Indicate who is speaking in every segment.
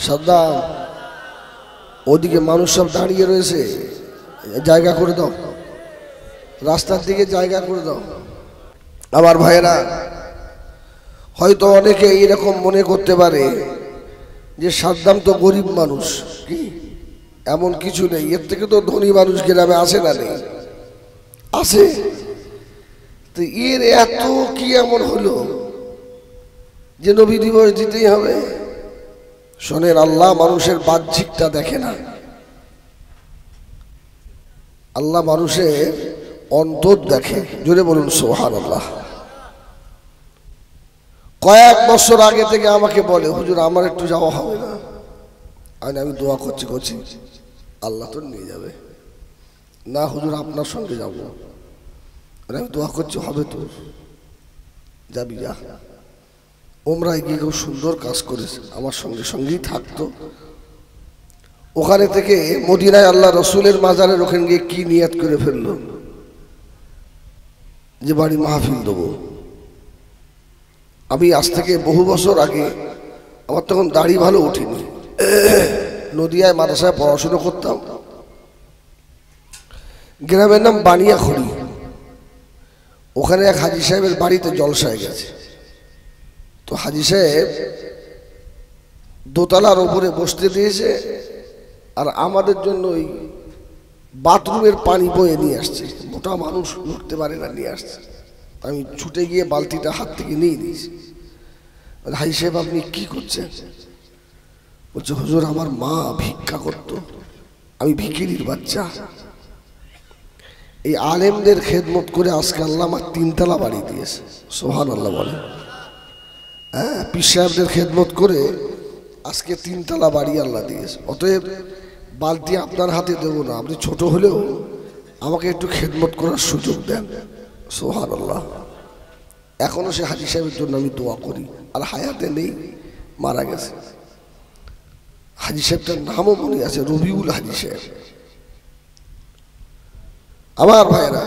Speaker 1: সাদ্দাম ওদিকে মানুষ সব দাঁড়িয়ে রয়েছে, জায়গা করে দাও, রাস্তার দিকে জায়গা করে দাও। আমার ভাইয়েরা, হয়তো অনেকে এইরকম মনে করতে পারে যে সাদ্দাম তো গরিব মানুষ, কি এমন কিছু নেই, এর থেকে তো ধনী মানুষ গ্রামে আসে না, নেই আছে, তো এর এত কি এমন হলো যে নবী দিবস দিতেই হবে? শোনেন, আল্লাহ মানুষের বাহ্যিকটা দেখে না, আল্লাহ মানুষের অন্তর দেখে। জোরে বলুন সুবহানাল্লাহ। কয়েক বছর আগে থেকে আমাকে বলে, হুজুর আমার একটু যাওয়া হবে না? আমি দোয়া করছি, আল্লাহ তো নিয়ে যাবে না। হুজুর আপনার সঙ্গে যাবো, আমি দোয়া করছি হবে তো, যাবি যা। ওমরায় গিয়ে খুব সুন্দর কাজ করেছে, আমার সঙ্গেই থাকতো। ওখানে থেকে মদিনায় আল্লাহ রসুলের মাজারের ওখানে গিয়ে কি নিয়াত করে ফেললো যে বাড়ি মাহফিল দেবো। আমি আজ থেকে বহু বছর আগে, আমার তখন দাড়ি ভালো উঠিনি, নদিয়ায় মাদ্রাসায় পড়াশুনো করতাম। গ্রামের নাম বানিয়াখড়ি, ওখানে এক হাজি সাহেবের বাড়িতে জলসায় গেছে। তো হাজি সাহেব দোতলার ওপরে বসতে দিয়েছে, আর আমাদের জন্য ওই বাথরুমের পানি বয়ে নিয়ে আসছে। মোটা মানুষ উঠতে পারে না, নিয়ে আসছে। আমি ছুটে গিয়ে বালতিটা হাত থেকে নিয়ে নিয়েছি। হাজি সাহেব আপনি কি করছেন? বলছে হুজুর আমার মা ভিক্ষা করতো, আমি ভিখিরির বাচ্চা, এই আলেমদের খেদমত করে আজকে আল্লাহ আমার 3 তলা বাড়ি দিয়েছে। সুবহানাল্লাহ বলে। হ্যাঁ, পীর সাহেবদের খেদমত করে আজকে 3 তলা বাড়ি আল্লাহ দিয়েছে। অতএব বালতি আপনার হাতে দেবো না, আপনি ছোট হলেও আমাকে একটু খেদমত করার সুযোগ দেন। সুবহানাল্লাহ। এখনো সে হাজি সাহেবের জন্য আমি দোয়া করি, আর হায়াতে নেই, মারা গেছে। হাজি সাহেবটার নামও মনে আছে, রবিউল হাজি সাহেব। আমার ভাইরা,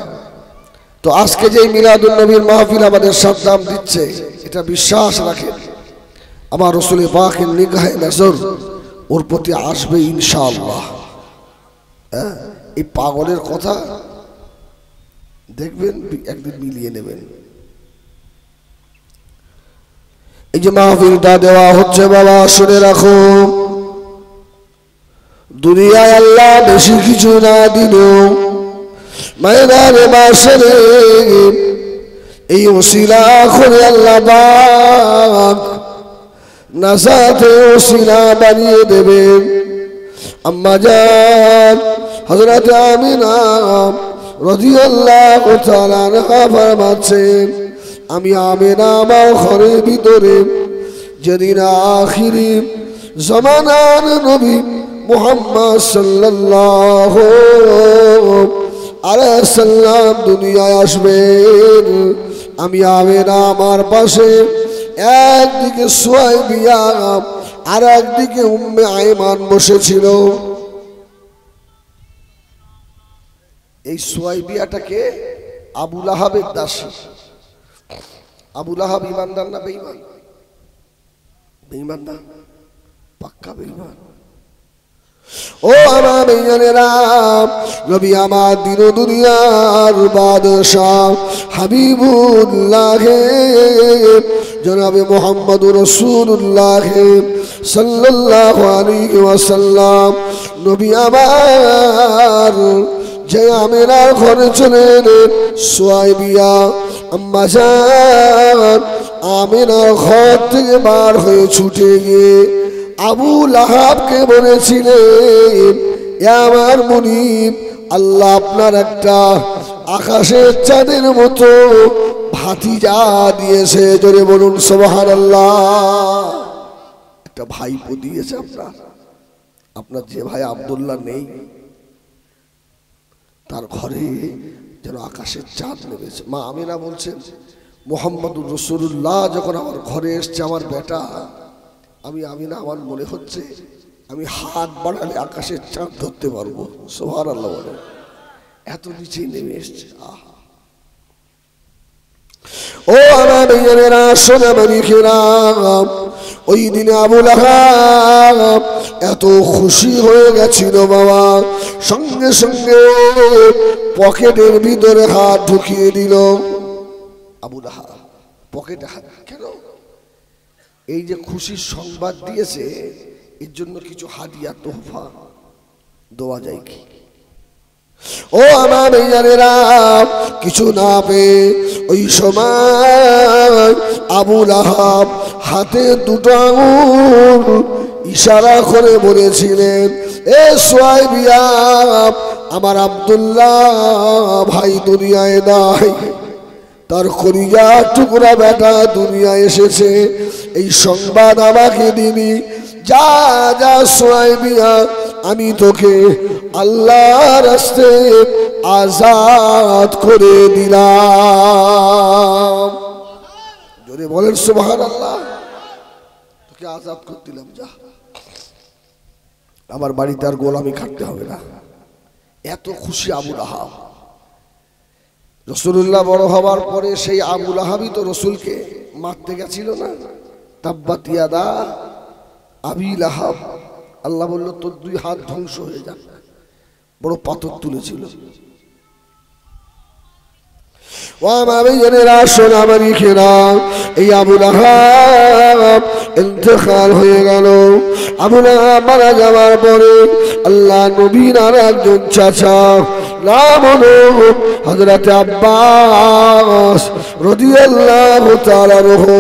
Speaker 1: তো আজকে যে মিলাদুন নবীর মাহফিল আমাদের সাদ্দাম দিচ্ছে, এটা বিশ্বাস রাখেন আমার রাসূল পাকের নিগাহে নজর ওর প্রতি আসবে ইনশাআল্লাহ। হ্যাঁ, এই পাগলের কথা দেখবেন, একদিন মিলিয়ে নেবেন। এই যে মাহফিলটা দেওয়া হচ্ছে বাবা, শুনে রাখো, দুনিয়ায় আল্লাহ বেশি কিছু না দিলেও ময়দানে মাশরে এই ওসিলা করে আল্লাহ পাক নাজাতে ওসিলা বানিয়ে দেবেন। আম্মা জান হযরত আমিনা রাদিয়াল্লাহু তাআলা আনহা ফরমাচ্ছেন, আমি আমিনা আমার ঘরের ভিতরে যেদিন আখিরি জামানার নবী মুহাম্মদ সাল্লাল্লাহু আলাইহি সাল্লাম দুনিয়ায় আসবেন, আমি আমিনা আমার পাশে একদিকে সুয়াইবিয়া আর একদিকে উম্মে আইমান বসেছিল। এই সুয়াইবিয়াটাকে আবু লাহাবের দাসী। আবু লাহাব ইমানদার না বেঈমান? বেঈমান না, পাক্কা বেঈমান। ও আমার বেঈমানেরা, নবী আমার দিন দুনিয়ার বাদশাহ হাবিবুল্লাহ জনাবে মুহাম্মদুর রাসূলুল্লাহ সাল্লাল্লাহু আলাইহি ওয়াসাল্লাম, নবী আমার যে আমিনার ঘরে চলে এলেন, সুয়াইবিয়া আম্মা জান আমিনার ঘর থেকে বার হয়ে ছুটে গিয়ে আবু লাহাবকে বলেছিলেন, আমার মুনিব, আল্লাহ আপনার একটা আকাশের চাঁদের মতো ভাতিজা দিয়েছে। জোরে বলুন সুবহানাল্লাহ। একটা ভাইপো দিয়েছে আপনার যে ভাই আব্দুল্লাহ নেই, তার ঘরে যেন আকাশের চাঁদ নেমেছে। মা আমিনা বলছেন, মুহাম্মদুর রাসূলুল্লাহ যখন আমার ঘরে এসছে আমার বেটা, আমি আমিনা আমার মনে হচ্ছে আমি হাত বাড়ালে আকাশের চাঁদ ধরতে পারবো। সুবহানাল্লাহ বলে, এত নিচে নেমে এসছে। ও আমার বেঈমানেরা, সোনা মানিকেরা, ওই দিনে আবু লাহাব এত খুশি হয়ে গেছিল বাবা, সঙ্গে সঙ্গে পকেটের ভিতরে হাত ঢুকিয়ে দিল। আবু লাহাব পকেটে হাত কেন? এই যে খুশির সংবাদ দিয়েছে, এর জন্য কিছু হাদিয়া তোহফা দেওয়া যায় কি? ও আমার ভাইয়ারেরা, কিছু না পেয়ে ওই সময় আবু লাহাব হাতে দুটো আঙুল ইশারা করে বলেছিলেন, এ সুয়াইবিয়া, আমার আব্দুল্লাহ ভাই দুনিয়ায় নাই, তার কলিজা টুকরা বেটা দুনিয়ায় এসেছে, এই সংবাদ আমাকে দিবি। যা যা সুয়াইবিয়া, আমি তোকে আল্লাহর রাস্তায় আজাদ করে দিলাম। জোরে বলেন সুবহানাল্লাহ। তোকে আজাদ করে দিলাম, যা, আমার বাড়িতে আর গোলামি খাটতে হবে না। এত খুশি আবু লাহাব। রাসূলুল্লাহ বড় হবার পরে সেই আবু লাহাবই তো রসুলকে মারতে গেছিল না? তাব্বাত ইয়াদা আবি লাহাব। আল্লাহ বলল, তোর দুই হাত ধ্বংস হয়ে যাক। বড় পাথর তুলেছিল। এই আবু লাহাব ইন্তেকাল হয়ে গেল। আবু লাহাব মারা যাওয়ার পরে আল্লাহ নবীর আর একজন চাচা, নাম হলো হযরত আব্বাস রাদিয়াল্লাহু তাআলা আনহু,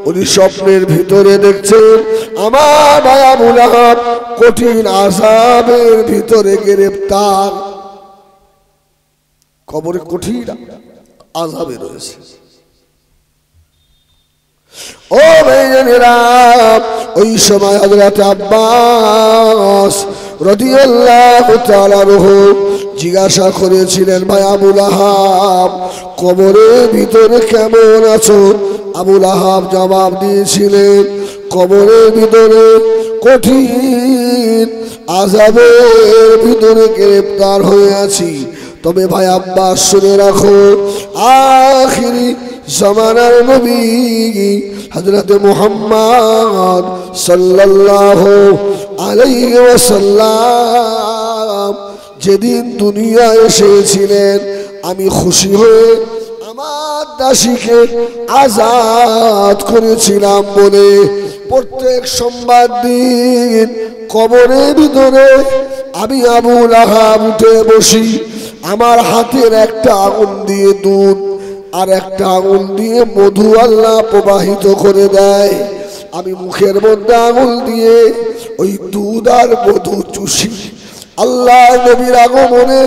Speaker 1: উনি স্বপ্নের ভিতরে দেখছেন আমার ভাই আবু লাহাব কঠিন আযাবের ভিতরে গ্রেফতার, কবরে কঠিন আযাবে রয়েছে। ও ভাইজানেরা, ওই সময় হযরত আব্বাস রাদিয়াল্লাহু তাআলা আনহু জিজ্ঞাসা করেছিলেন, ভাই আবু লাহাব কবরের ভিতরে কেমন আছো? আবু লাহাব জবাব দিয়েছিলেন, কবরের ভিতরে কঠিন আযাবের ভিতরে গ্রেফতার হয়ে আছি। তবে ভাই আব্বাস শুনে রাখো, আখিরি জামানার নবী হযরত মুহাম্মদ সাল্লাল্লাহু আলাইহি ওয়াসাল্লাম যেদিন দুনিয়ায় এসেছিলেন, আমি খুশি হয়ে আমার দাসীকে আজাদ করেছিলাম বলে প্রত্যেক সোমবার দিন কবরের ভিতরে আমি আবু লাহাব উঠে বসি। আমার হাতের একটা আঙুল দিয়ে দুধ আর একটা আঙুল দিয়ে মধু আল্লাহ প্রবাহিত করে দেয়। আমি মুখের মধ্যে আঙুল দিয়ে ওই দুধ আর মধু চুষি। আল্লাহ নবীর আগমনে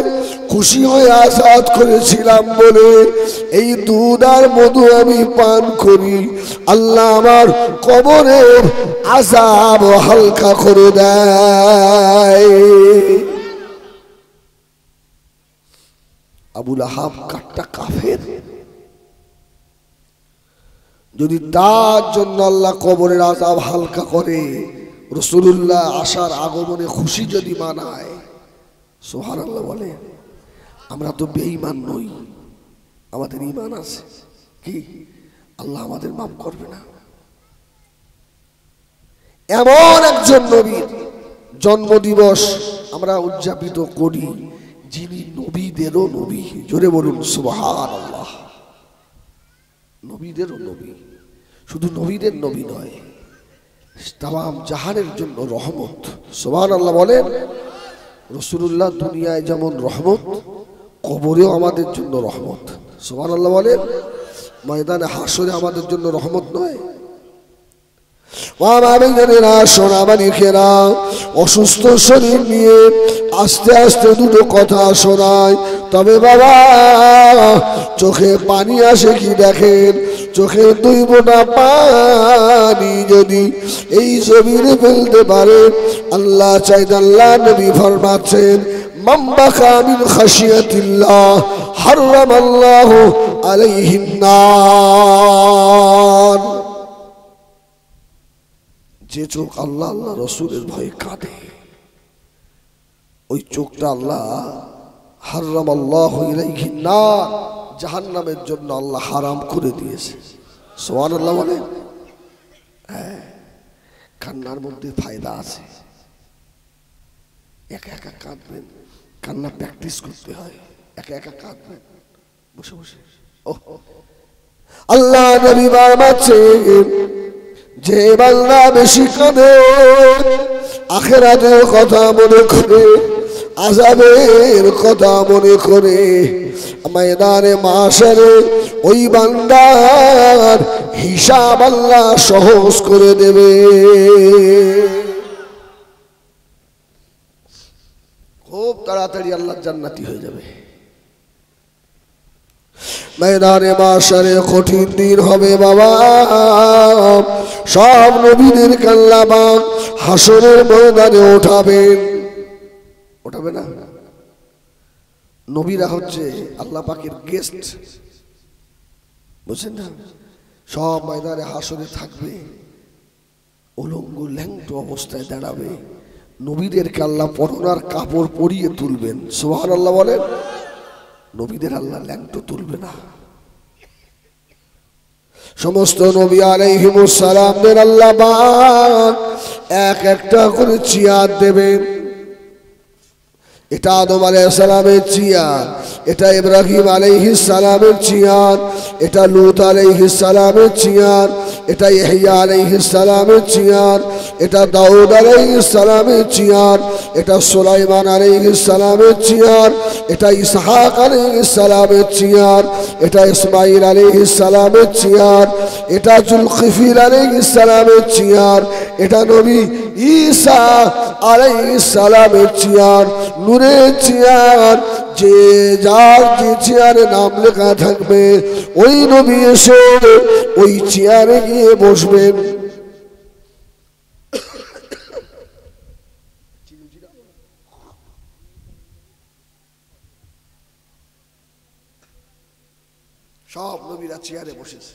Speaker 1: খুশি হয়ে আজাদ করেছিলাম বলে এই দুধ আর মধু আমি পান করি। আল্লাহ আমার কবরের আযাব হালকা করে দেয়। আবু লাহাব কাট্টা কাফের, যদি তার জন্য আল্লাহ কবরের আযাব হালকা করে, রাসূলুল্লাহ আসার আগমনে খুশি যদি মানায়, সুবহানাল্লাহ বলে। আমরা তো বেঈমান নই, আমাদের ঈমান আছে। কি আল্লাহ আমাদের মাফ করবে না? এমন একজন নবীর জন্মদিবস আমরা উদযাপিত করি, যিনি নবীদেরও নবী। জোরে বলুন সুবহানাল্লাহ। নবীদেরও নবী, শুধু নবীদের নবী নয়, তামাম জাহানের জন্য রহমত। সুবহানাল্লাহ বলেন। রাসূলুল্লাহ দুনিয়ায় যেমন রহমত, কবরেও আমাদের জন্য রহমত। সুবহানাল্লাহ বলেন। ময়দানে হাসরে আমাদের জন্য রহমত নয়? অসুস্থ শরীর নিয়ে আস্তে আস্তে দুটো কথা শোনায়, তবে বাবা চোখে পানি আসে কি দেখেন? চোখে দুই ফোঁটা পানি যদি এই জমিনে ফেলতে পারে, আল্লাহ চাইতে আল্লাহ নবী ফরমাচ্ছেন, মান বাকা মিন খাশিয়াতিল্লাহ হারামাল্লাহু আলাইহিন নার। যে চোখ আল্লাহ আল্লাহ রসুলের ভয়ে কাঁদে, ওই চোখটা আল্লাহ হারামাল্লাহু আলাইহিন নার, জাহান্নামের জন্য আল্লাহ হারাম করে দিয়েছে। সুবহানাল্লাহ বলেন। কান্নার মধ্যে ফায়দা আছে। একা একা কাঁদবেন, কান্না প্র্যাকটিস করতে হয়। একা একা কাঁদবেন বসে বসে। আল্লাহ নবী বারমাচ্ছেন, যে বান্দা বেশি কাঁদে আখিরাতের কথা মনে করে, আযাবের কথা মনে করে, ময়দানে মাশারে ওই বান্দার হিসাব আল্লাহ সহজ করে দেবে। খুব তাড়াতাড়ি আল্লাহর জান্নাতি হয়ে যাবে। ময়দানে মাশারে কঠিন দিন হবে বাবা। সব নবীদের আল্লাহ পাক হাসরের ময়দানে ওঠাবেন। ওঠাবে না? নবীরা হচ্ছে আল্লাহ পাকের গেস্ট, বুঝছেন না? সব ময়দানে হাসরে থাকবে, উলঙ্গ ল্যাংটো অবস্থায় দাঁড়াবে। নবীদেরকে আল্লাহ পরনার কাপড় পরিয়ে তুলবেন। সুবহানাল্লাহ বলেন। নবীদের আল্লাহ ল্যাংটো তুলবে না। সমস্ত নবী আলাইহিমুস সালামদের আল্লাহ পাক এক একটা করে চেয়ার দেবেন। এটা আদম আলাইহিস সালামের চেয়ার, এটা ইব্রাহিম আলাইহিস সালামের চেয়ার, এটা লূত আলাইহিস সালামের চেয়ার, এটা ইহইয়া আলাইহিস সালামের চেয়ার, এটা দাউদ আলাইহিস সালামের চেয়ার, এটা সুলাইমান আলাইহিস সালামের চেয়ার, এটা ইসহাক আলাইহিস সালামের চেয়ার, এটা ইসমাঈল আলাইহিস সালামের চেয়ার, এটা জুলকিফিল আলাইহিস সালামের চেয়ার, এটা নবী ঈসা আলাইহিস সালামের চেয়ার, নূরের চেয়ার। যে যার যে চেয়ারে নাম লেখা থাকবে ওই নবী এসে ওই চেয়ারে গিয়ে বসবেন। সব নবীরা চেয়ারে বসেছে।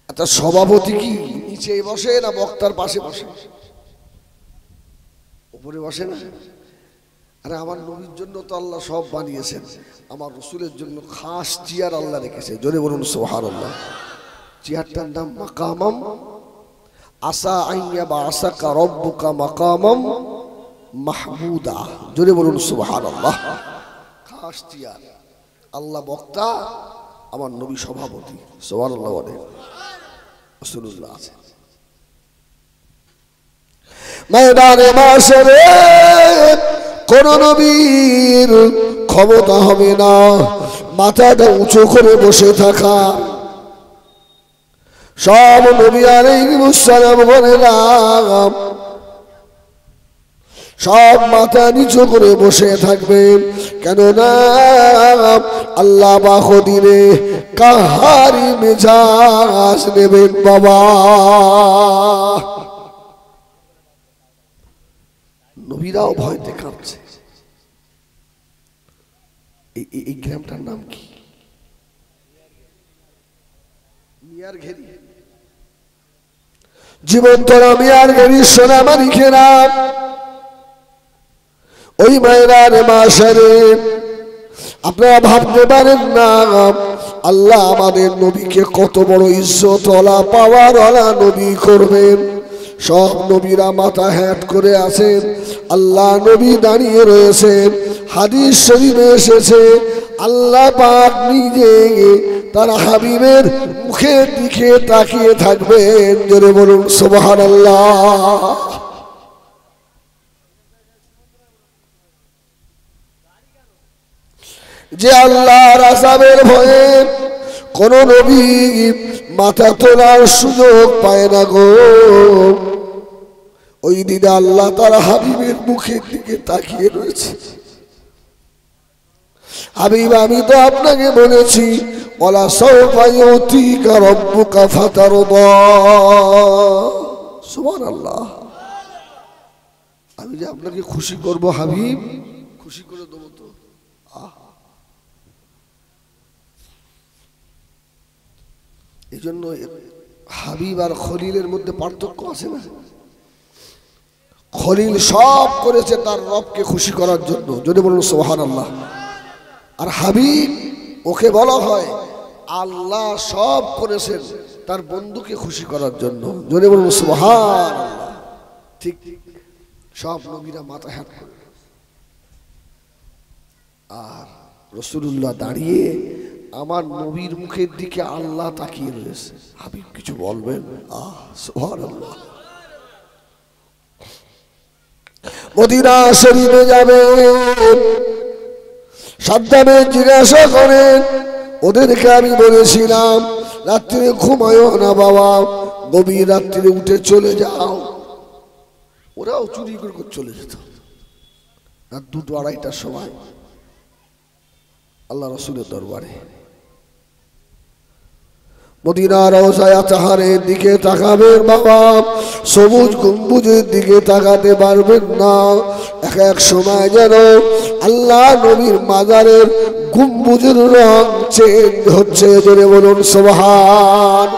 Speaker 1: আচ্ছা, সভাপতি কি নিচে বসে না বক্তার পাশে বসে? উপরে বসে না? আরে আমার নবীর জন্য তো আল্লাহ সব বানিয়েছেন, আমার রাসূলের জন্য খাস চেয়ার আল্লাহ রেখেছে। জোরে বলুন সুবহানাল্লাহ। চেয়ারটার নাম মাকামাম আসা আইয়া বা আসাকা রব্বুকা মাকামাম মাহমুদা। জোরে বলুন সুবহানাল্লাহ। খাস চেয়ার, আল্লাহ বক্তা, আমার নবী সভাপতি। সুবহানাল্লাহ বলে রাসূলুল্লাহ আছে। ময়দানে মাশারে কোন নবীর ক্ষমতা হবে না মাথাটা উঁচু করে বসে থাকা। সব নবী আলাইহিস সালাম বলেন সব মাথা নিচু করে বসে থাকবেন, কেননা আল্লাহ বাহুদিনে কাহারি মেজাজ নেবেন বাবা। নবীরাও ভয়তে কাঁপছে। এই গ্রামটার নাম কি? মিয়ার ঘেরি। জীবন্তরা মিয়ার ঘেরি সোনামারি খেরাম। ওই ময়দানে মাশারে আপনারা ভাবতে পারেন না আল্লাহ আমাদের নবীকে কত বড় ইজ্জত ওয়ালা পাওয়ার ওয়ালা নবী করবেন। সব নবীরা মাথা হ্যাট করে আছেন, আল্লাহ নবী দাঁড়িয়ে রয়েছেন। হাদিস শরীফে এসেছে আল্লাহ পাক নিজে তার হাবিবের মুখের দিকে তাকিয়ে থাকবেন। জোরে বলুন সুবহানাল্লাহ। যে আল্লাহর আযাবের ভয়ে কোন নবী মাথা তোলার সুযোগ পায় না গো, ওই দিনে আল্লাহ তার হাবিবের মুখের দিকে তাকিয়ে রয়েছে। হাবিব, আমি তো আপনাকে বলেছি ওয়ালা সাওফা ইউতিকা রাব্বুকা ফাতারদা। সুবহানাল্লাহ। আমি যে আপনাকে খুশি করব হাবিব, খুশি করে দেবো তো। এই জন্য হাবিব আর খলিলের মধ্যে পার্থক্য আছে না? খলিল সব করেছে তার রবকে খুশি করার জন্য। যদি বলুন সুবহানাল্লাহ। আর হাবিব, ওকে বলা হয় আল্লাহ সব করেছেন তার বন্ধুকে খুশি করার জন্য। জোরে বলুন সুবহানাল্লাহ। ঠিক সব নবীরা মাথা হাত করে, আর রাসূলুল্লাহ দাঁড়িয়ে আমার নবীর মুখের দিকে আল্লাহ তাকিয়ে রয়েছে। হাবিব কিছু বলবেন? সুবহানাল্লাহ। মদিনা শরীফে যাবেন, সাদ্দামে জিজ্ঞাসা করেন, ওদেরকে আমি বলেছিলাম রাত্রে ঘুমায়ো না বাবা, গভীর রাত্রে উঠে চলে যাও। ওরাও চুরি করে চলে যেত। রাত 2-2-2:30টার সময় আল্লাহ রাসূলের দরবারে মদিনার রওজায়ে তাহারের দিকে তাকাবেন বাবা, সবুজ গম্বুজের দিকে তাকাতে পারবেন না। এক এক সময় যেন আল্লাহ নবীর মাজারের গম্বুজের রং চেঞ্জ হচ্ছে। জোরে বলুন সুবহান।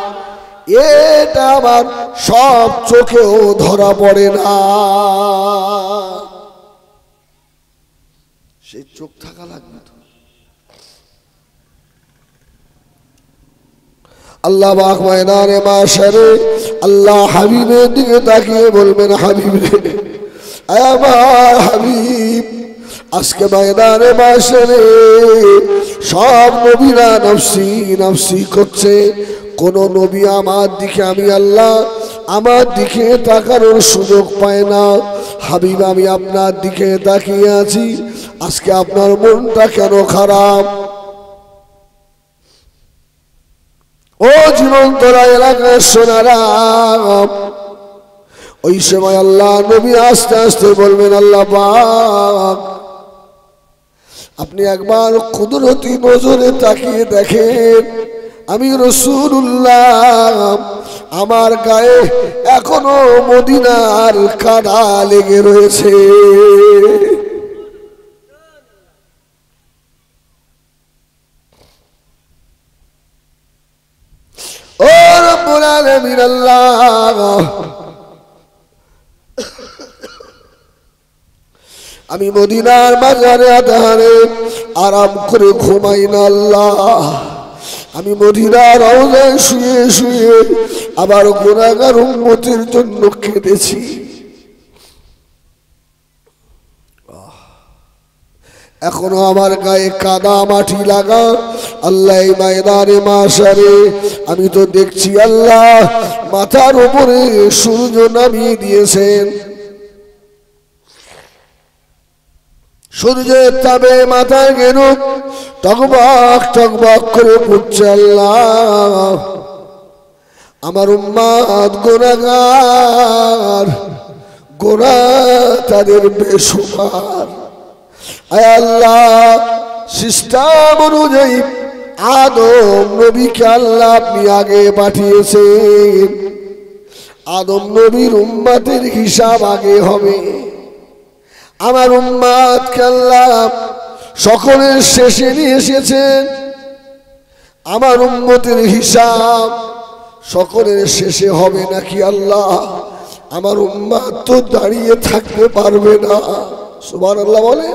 Speaker 1: এটা আবার সব চোখেও ধরা পড়ে না, সেই চোখ থাকা লাগবে তো। আল্লাহ পাক ময়দানে মাশারে আল্লাহ হাবিবের দিকে তাকিয়ে বলবেন, হাবিব রে, আমার হাবিব, আজকে ময়দানে মাশারে সব নবীরা নফসি নফসি করছে, কোন নবী আমার দিকে, আমি আল্লাহ আমার দিকে তাকানোর সুযোগ পায় না। হাবিব, আমি আপনার দিকে তাকিয়ে আছি, আজকে আপনার মনটা কেন খারাপ? ও জীবন্তরা এলাকার সোনারা, ওই সময় আল্লাহ নবী আস্তে আস্তে বলবেন, আল্লাহ পাক, আপনি একবার কুদরতি নজরে তাকিয়ে দেখেন, আমি রাসূলুল্লাহ, আমার গায়ে এখনো মদিনার কাঁটা লেগে রয়েছে। ও রব্বুল আলামিন আল্লাহ, আমি মদিনার মাজারে আধারে আরাম করে ঘুমাই না আল্লাহ, আমি মদিনার রওজায় শুয়ে শুয়ে আবার গুনাহগার উম্মতের জন্য কেঁদেছি। এখনো আমার গায়ে কাদা মাটি লাগা। আল্লাহ এই ময়দানে মাশারে আমি তো দেখছি আল্লাহ মাথার উপরে সূর্য নামিয়ে দিয়েছেন, সূর্যের তাপে মাথায় গেল টকবক টকবক করে পড়ছে। আল্লাহ, আমার উম্মত গুনাহগার, গুনাহ তাদের বেশুমার। আয় আল্লাহ, সিস্টেম অনুযায়ী আদম নবীকে আল্লাহ আপনি আগে পাঠিয়েছেন, আদম নবীর উম্মতের হিসাব আগে হবে। আমার উম্মতকে আল্লাহ সকলের শেষে নিয়ে এসেছেন, আমার উম্মতের হিসাব সকলের শেষে হবে নাকি আল্লাহ? আমার উম্মত তো দাঁড়িয়ে থাকতে পারবে না। সুবহানাল্লাহ বলে।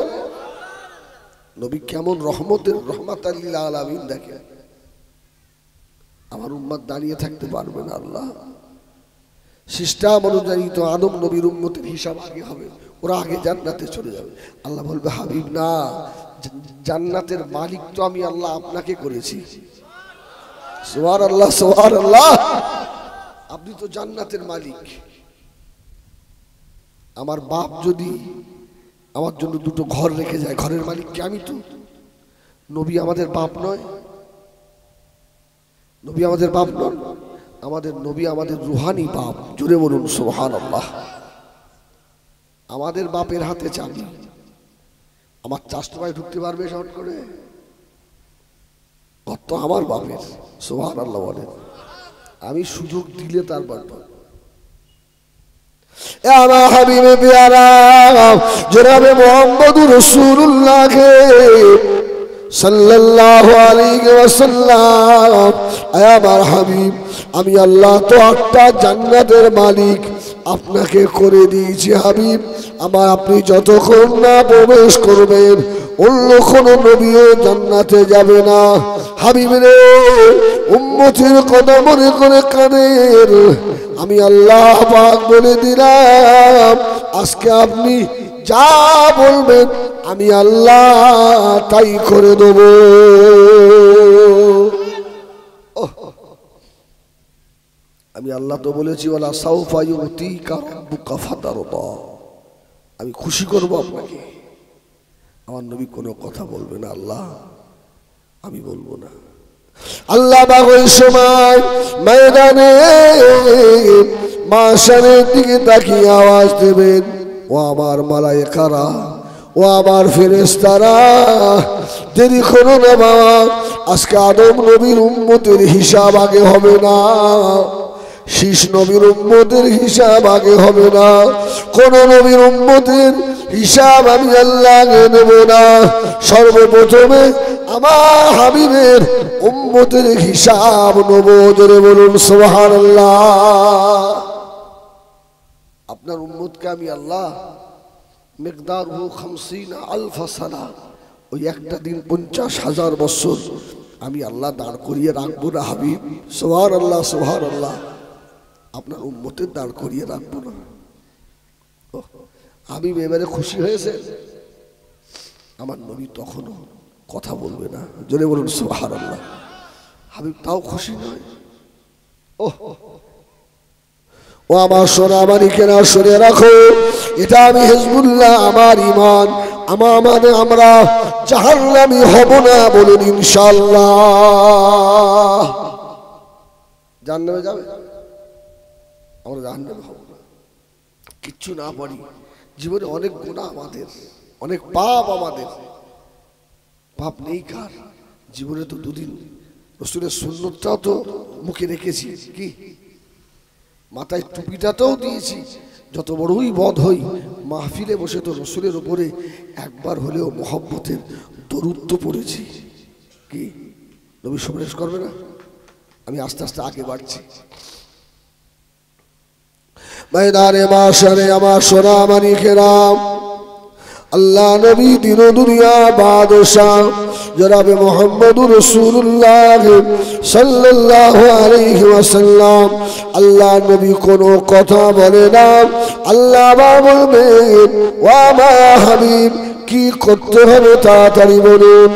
Speaker 1: নবী কেমন রহমতের রহমাতাল লিল আলামিন, দেখে আমার উম্মত দাঁড়িয়ে থাকতে পারবে না আল্লাহ। সিস্টেম অনুযায়ী তো আদম নবীর উম্মতের হিসাব আগে হবে, ওরা আগে জান্নাতে চলে যাবে। আল্লাহ বলবে, হাবিব না, জান্নাতের মালিক তো আমি আল্লাহ আপনাকে করেছি। সুবহানাল্লাহ, সুবহানাল্লাহ। আপনি তো জান্নাতের মালিক। আমার বাপ যদি আমার জন্য দুটো ঘর রেখে যায়, ঘরের মালিক কি আমি? তো নবী আমাদের বাপ নয়, নবী আমাদের বাপ নয়, আমাদের নবী আমাদের রুহানি বাপ। জুড়ে বলুন সুবহানাল্লাহ। আমাদের বাপের হাতে চাবি। আমার চাষতো ভাই ঢুকতে পারবে শর্ট করে? কত আমার বাপের। সুবহানাল্লাহ বলেন। আমি সুযোগ দিলে তার বাপ। আমার হাবিবে পেয়ারা জনাবে মুহাম্মদুর রাসূলুল্লাহকে সাল্লাল্লাহু আলাইহি ওয়াসাল্লাম, আমার হাবিব, আমি আল্লাহ তো 8টা জান্নাতের মালিক আপনাকে করে দিয়েছি হাবিব। আমার আপনি যতক্ষণ না প্রবেশ করবেন অন্য কোন নবীও জান্নাতে যাবে না। হাবিব রে, উম্মতের কথা মনে করে কানের, আমি আল্লাহ পাক বলে দিলাম, আজকে আপনি যা বলবেন আমি আল্লাহ তাই করে দেব। আমি আল্লাহ তো বলেছি, ওয়ালা সাউফা ইউতিকা রাব্বুকা ফাতারদা, আমি খুশি করব আপনাকে। আমার নবী কোনো কথা বলবে না, আল্লাহ আমি বলবো না। আল্লাহ পাক ওই সময় ময়দানে মাশারের দিকে তাকিয়ে আওয়াজ দেবেন, ও আমার মালায়েকারা, ও আমার ফেরেশতারা, দেরি করো না বাবা, আজকে আদম নবীর উম্মতের হিসাব আগে হবে না, শীষ নবীর উম্মতের হিসাব আগে হবে না, কোন নবীর উম্মতের হিসাব আমি আল্লাহ আগে নেব না। সর্বপ্রথমে আমার হাবিবের উম্মতের হিসাব নেব। জোরে বলুন সুবহানাল্লাহ। আপনার উম্মতকে আমি আল্লাহ মিকদারহু 50 আলফ সানা, ওই একটা দিন 50,000 বছর আমি আল্লাহ দাঁড় করিয়ে রাখবো না হাবিব। সুবহানাল্লাহ সুবহানাল্লাহ। আপনার উম্মতের দাঁড় করিয়ে রাখবো না। হাবিব এবারে খুশি হয়েছে, আমার নবী তখনও কথা বলবে না। জোরে বলুন সুবহানাল্লাহ। হাবিব তাও খুশি নয়। ও আমার সোনা, আমার কেনা শুনে রাখো, এটা আমি হিজবুল্লাহ, আমার ঈমান, আমরা জাহান্নামী হব না। বলুন ইনশাআল্লাহ। জাহান্নামে যাবে, আমরা জাহান্নামে হব না। কিচ্ছু না পারি, জীবনে অনেক গুনাহ আমাদের, অনেক পাপ আমাদের। পাপ নেই কার জীবনে? তো দুদিন রাসূলের সুন্নতটাও তো মুখে রেখেছি, কি মাথায় টুপিটাতেও দিয়েছি। যত বড়ই বদ হই, মাহফিলে বসে তো রাসূলের উপরে একবার হলেও মহব্বতের দরুদ তো পড়েছি। কি নবী সুপারিশ করবে না? আমি আস্তে আস্তে আগে বাড়ছি। ময়দানে মাশারে আমার সোনা মানিকেরাম, আল্লাহ নবী দিন দুনিয়া বাদশাহ জনাবে মুহাম্মদুর রাসূলুল্লাহ সাল্লাল্লাহু আলাইহি ওয়াসাল্লাম, আল্লাহ নবী কোনো কথা বলে না। আল্লাহ বলবেন, ও আমার হাবিব কি করতে হবে তাড়াতাড়ি বলুন।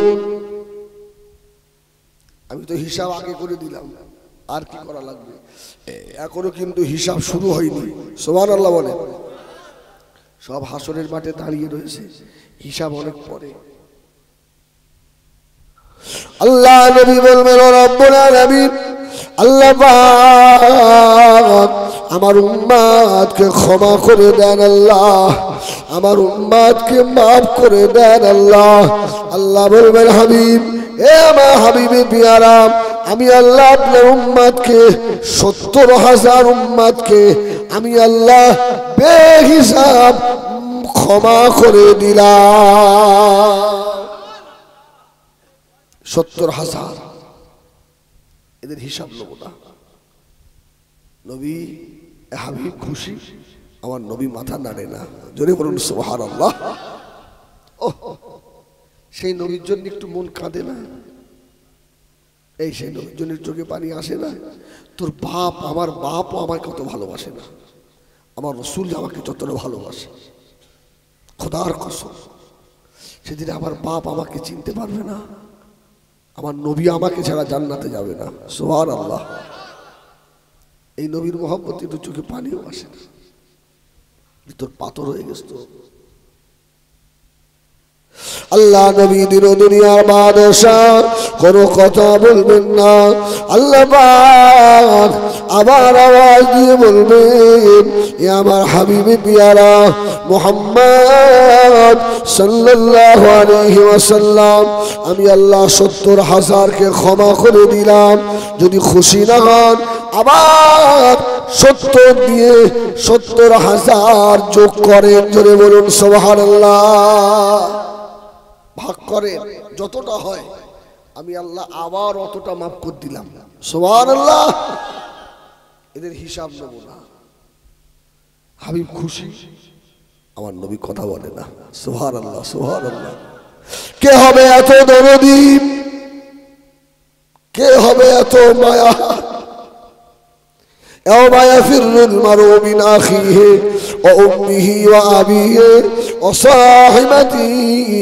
Speaker 1: আমি তো হিসাব আগে করে দিলাম, আর কি করা লাগবে? এখনো কিন্তু হিসাব শুরু হয়নি। সুবহানাল্লাহ বলে। সব হাসরের মাঠে দাঁড়িয়ে রয়েছে, হিসাব অনেক পরে। আল্লাহ নবী বলবেন, ও রব্বুল আলামিন, আল্লাহ পাক আমার উম্মতকে ক্ষমা করে দেন আল্লাহ, আমার উম্মতকে মাফ করে দেন আল্লাহ। আল্লাহ বলবেন, হাবিব, এ আমার হাবিবে পিয়ারা, আমি আল্লাহ আপনার উম্মতকে 70,000 উম্মতকে আমি আল্লাহ বেহিসাব ক্ষমা করে দিলাম। 70,000 এদের হিসাব নেব না। নবী হাবিব খুশি, আমার নবী মাথা নাড়ে না। জোরে বলুন সুবহানাল্লাহ। সেই নবীর জন্য একটু মন কাঁদে না? এই সেই নবীর জন্য চোখে পানি আসে না? তোর বাপ, আমার বাপও আমাকে কত ভালোবাসে না, আমার রাসূল আমাকে যতটা ভালোবাসে। খোদার কসম, সেদিন আমার বাপ আমাকে চিনতে পারবে না, আমার নবী আমাকে ছাড়া জান্নাতে যাবে না। সুবহানাল্লাহ। এই নবীর মহব্বতে একটু চোখে পানিও আসে না। তোর পাথর হয়ে গেছে তো। আল্লাহ নবী দিন দুনিয়ার বাদশাহ, কোনো কথা বলবেন না। আল্লাহ পাক আবার আওয়াজ দিয়ে বলবেন, এ আমার হাবিবে পিয়ারা মুহাম্মদ সাল্লাল্লাহু আলাইহি ওয়াসাল্লাম, আমি আল্লাহ 70,000কে ক্ষমা করে দিলাম। যদি খুশি না হন, আবার 70 দিয়ে 70,000 যোগ করেন। জোরে বলুন সুবহানাল্লাহ। ভাগ করে যতটা হয়, আমি আল্লাহ আবার অতটা মাফ করে দিলাম। সুবহানাল্লাহ। এদের হিসাব নেব না। হাবিব খুশি, আমার নবী কথা বলে না। সুবহানাল্লাহ সুবহানাল্লাহ। কে হবে এত দরদি, কে হবে এত মায়া। يوم يفر المرء من أخيه وأمه وأبيه وصاحبته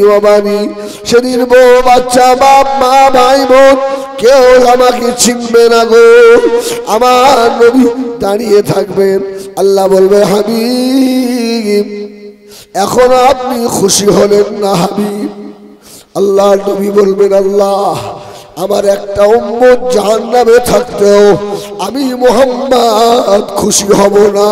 Speaker 1: وبنيه সেদিন বউ বাচ্চা বাপ মা ভাই বোন কেউ আমাকে চিনবে না গো। আমার নবী দাঁড়িয়ে থাকবেন, আল্লাহ বলবে হাবিব এখনো আপনি খুশি হলেন না হাবিব। আল্লাহ নবী বলবেন আল্লাহ আমার একটা উম্মত জাহান্নামে থাকতেও আমি মুহাম্মদ খুশি হব না।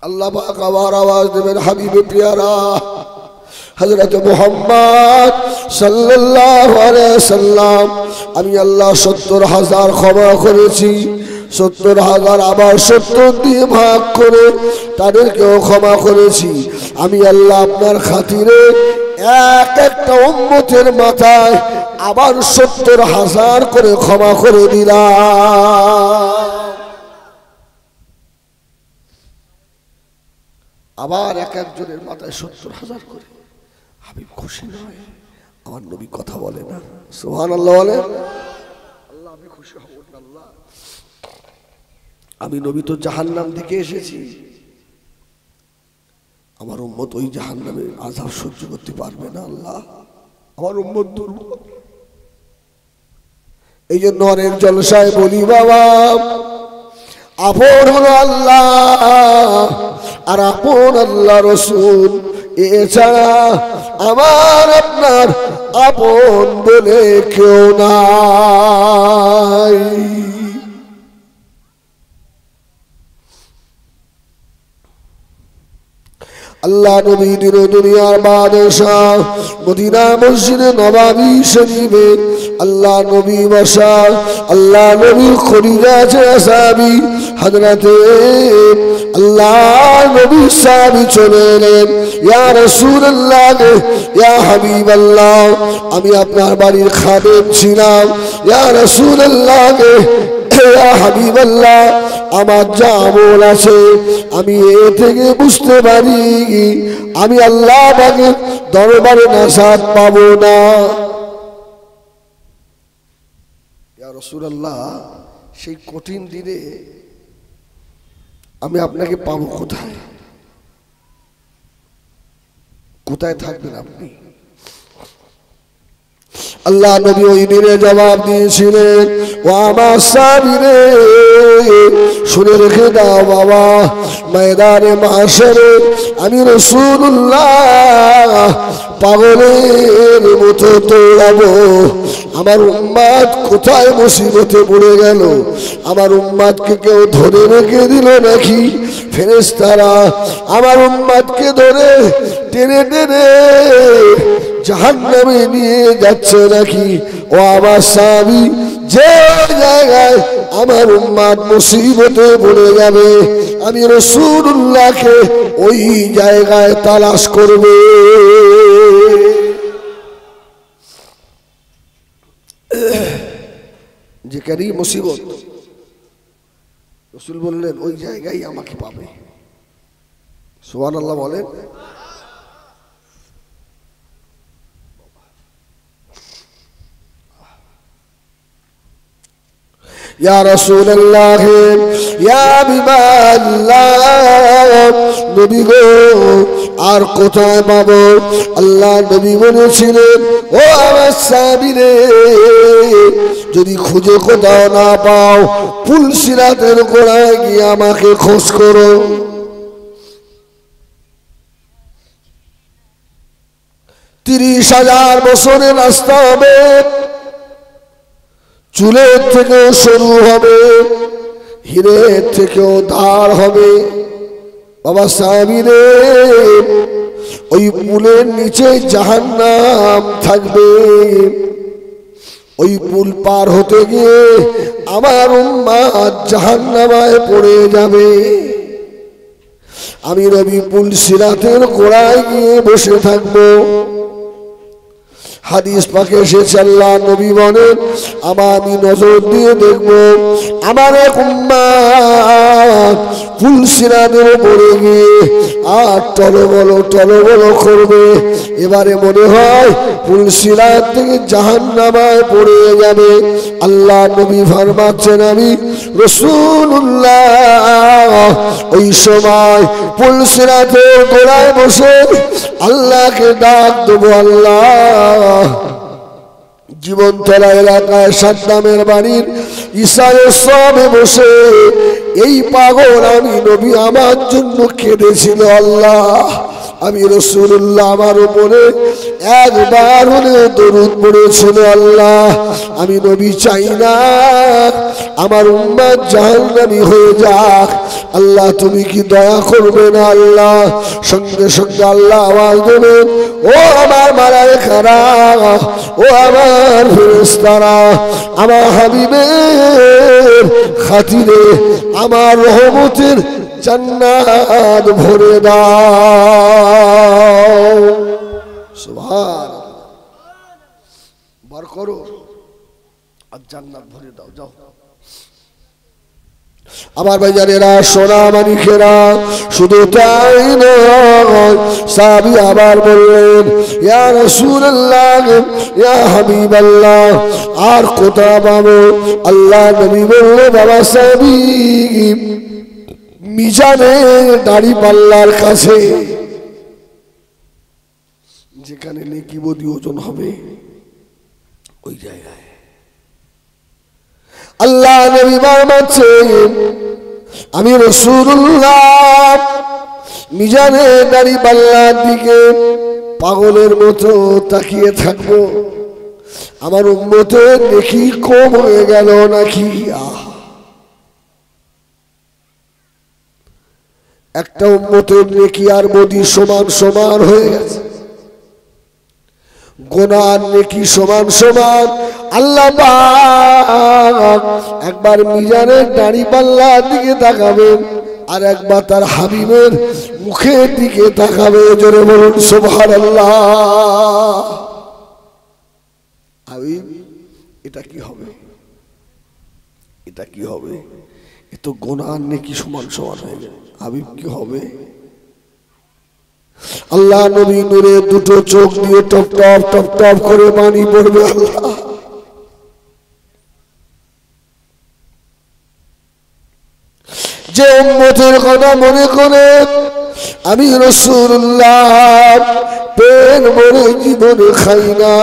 Speaker 1: আল্লাহ পাক আবার আওয়াজ দেবেন হাবিবে পিয়ারা হযরত মুহাম্মদ সাল্লাল্লাহু আলাইহি সাল্লাম আমি আল্লাহ ৭০,০০০ ক্ষমা করেছি, ৭০,০০০ আবার ৭০ দিয়ে ভাগ করে তাদেরকেও ক্ষমা করেছি। আমি আল্লাহ আপনার খাতিরে এক একটা উম্মতের মাথায় আবার ৭০,০০০ করে ক্ষমা করে দিলাম। আবার এক একজনের মাথায় ৭০,০০০ করে। হাবিব খুশি নয়? আমার নবী কথা বলে না, সুবহানাল্লাহ বলে। আল্লাহ আমি খুশি হব না আল্লাহ, আমি নবী তো জাহান্নাম থেকে এসেছি, আমার উম্মত ওই জাহান্নামের আযাব সহ্য করতে পারবে না আল্লাহ, আমার উম্মত দুর্বল। এই জন্য অনেক জলসায় বলি বাবা আপন হলো আল্লাহ আর আপন আল্লাহ রসুল, এছাড়া আমার আপনার আপন বলে কেউ নাই। আল্লাহ নবী দিন দুনিয়ার বাদশাহ মদিনা মসজিদে নববী শরীফে আল্লাহ নবী বসা, আল্লাহ নবীর খলিফা আছে সাহাবী হযরতে আল্লাহ নবী সাহাবী চলে এলেন, ইয়া রাসূলুল্লাহ ইয়া হাবিবাল্লাহ আমি আপনার বাড়ির খাদেম ছিলাম, ইয়া রাসূলুল্লাহ ইয়া হাবিবাল্লাহ আমার যা আমল আছে আমি এ থেকে বুঝতে পারি আমি আল্লাহ পাকের দরবারে নাজাত পাবো না। ইয়া রাসূলুল্লাহ সেই কঠিন দিনে আমি আপনাকে পাবো কোথায়, কোথায় থাকবেন আপনি? আল্লাহ নবী ওই দিনে জবাব দিয়েছিলেন, ও আমার সাহাবীরে শুনে রেখে দাও বাবা, ময়দানে মাশরে আমি রাসূলুল্লাহ পাগলের মতো দৌড়াবো। আমার উম্মত কোথায় মুসিবতে পড়ে গেল, আমার উম্মতকে কেউ ধরে রেখে দিল নাকি? ফেরেশতারা আমার উম্মতকে ধরে টেনে টেনে জাহান্নামে নিয়ে যাচ্ছে নাকি? ও আমার সাহাবী যে জায়গায় আমার উম্মত মুসিবতে পড়ে যাবে আমি রাসূলুল্লাহকে ওই জায়গায় তালাশ করবে। যেখানেই মুসিবত রাসূল বললেন ওই জায়গায় আমাকে পাবে। সুবহানাল্লাহ বলেন। ইয়া রাসূলুল্লাহ ইয়া হাবিবাল্লাহ নবী গো আর কোথায় পাবো? আল্লাহ নবী বলেছিলেন, ও আমার সাহাবীরে যদি খুঁজে কোথাও না পাও পুল সিরাতের গোড়ায় গিয়ে আমাকে খোঁজ করো। ৩০,০০০ বছরের রাস্তা হবে, চুলের থেকেও সরু হবে, হীরের থেকেও ধার হবে। বাবা সাহাবীরে ওই পুলের নিচে জাহান্নাম থাকবে, ওই পুল পার হতে গিয়ে আমার উম্মত জাহান্নামায় পড়ে যাবে। আমি নবী পুল সিরাতের গোড়ায় গিয়ে বসে থাকবো, হাদিস পাকে এসেছে আল্লাহ নবী বলেন আমি নজর দিয়ে দেখব আমার এক উম্মত ফুলসিরাতের উপরে গিয়ে আর টলবল করবে। এবারে মনে হয় ফুলসিরাত থেকে জাহান্নামায় পড়ে যাবে। আল্লাহ নবী ফরমাচ্ছেন আমি রাসূলুল্লাহ ওই সময় ফুলসিরাতের গোড়ায় বসে আল্লাহকে ডাক দেবো, আল্লাহ জীবনতলা এলাকায় সাদ্দামের বাড়ির ইসরায়েল সবে বসে এই পাগল আমি নবী আমার জন্য কেঁদেছিল। আল্লাহ আমি রাসূলুল্লাহ আমার উপরে একবার হলে দরুদ পড়েছিল। আল্লাহ আমি নবী চাই না আমার উম্মত জাহান্নামী হয়ে যাক। আল্লাহ তুমি কি দয়া করবে না? আল্লাহ সঙ্গে সঙ্গে আল্লাহ আওয়াজ দেবেন, ও আমার মালায়েকারা, ও আমার ফেরেশতারা, আমার হাবিবের খাতিরে আমার রহমতের জান্নাত ভরে দাও। সুবহানাল্লাহ, বার করো আর জান্নাত ভরে দাও। যাও আমার ভাইজানেরা, সোনা মানিকেরা, শুধু তাই নয়, সাহাবী আবার বললেন, ইয়া রাসূলুল্লাহ, ইয়া হাবিবাল্লাহ, আর কোথা পাবো? আল্লাহ নবী বললেন, বাবা সাহাবী, মিজানে দাড়ি পাল্লার কাছে, যেখানে নেকি বদি ওজন হবে ওই জায়গায়। আল্লাহ নবী ফরমাচ্ছেন আমি রাসূলুল্লাহ মিজানে দাড়ি পাল্লার দিকে পাগলের মতো তাকিয়ে থাকবো। আমার উম্মতের নেকি কম হয়ে গেল নাকি? একটা উম্মতের নেকি আর বদি সমান সমান হয়ে গেছে, গুনাহ নেকি সমান সমান। আল্লাহ পাক একবার মিজানের দাড়ি পাল্লার দিকে তাকাবেন আর একবার তার হাবিবের মুখের দিকে তাকাবে। জোরে বলুন সুবহানাল্লাহ। হাবিব, এটা কি হবে? এটা কি হবে? এ তো গুনাহ নেকি সমান সমান হয়ে গেল। হাবিব কি হবে? আল্লাহ নবী নূরে দুটো চোখ দিয়ে টপ টপ টপ টপ করে পানি পড়বে। আল্লাহ যে উম্মতের কথা মনে করে আমি রাসূলুল্লাহ পেন ভরে জীবনে খাই না,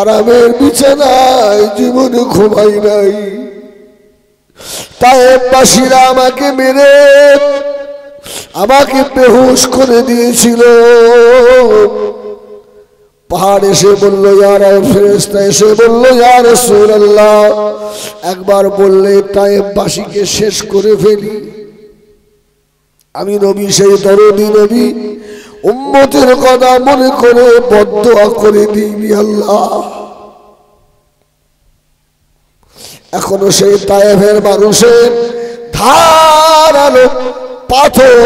Speaker 1: আরামের বিছানায় জীবনে ঘুমাই নাই, তায়েফবাসীরা আমাকে মেরে আমাকে বেহুশ করে দিয়েছিল। পাহাড় এসে বলল, ফেরেশতা এসে বলল, ইয়া রাসূলুল্লাহ, একবার বললে তায়েফবাসীকে শেষ করে ফেলি। আমি নবী, সেই দরদি নবী, উম্মতের কথা মনে করে বদদুয়া করে দিইনি। আল্লাহ এখনো সেই তায়েফের মানুষের ধারালো পাথর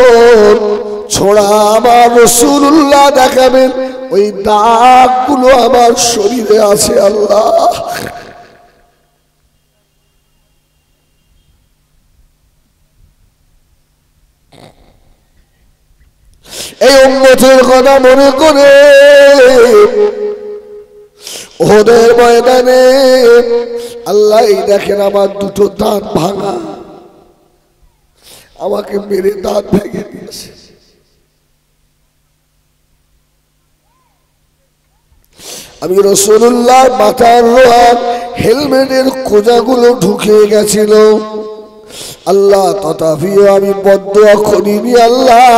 Speaker 1: ছোড়া আমার রাসূলুল্লাহ দেখাবেন, ওই দাগগুলো আমার শরীরে আছে। আল্লাহ এই উম্মতের কথা মনে করে ওদের ময়দানে আল্লাহ দেখেন আমার দুটো দাঁত ভাঙা, আমাকে মেরে দাঁত ভেঙে দিয়েছে। আমি রাসূলুল্লাহ মাথার লোহার হেলমেটের কোজাগুলো ঢুকে গেছিল। আল্লাহ তথাপিও আমি বদদুয়া করিনি। আল্লাহ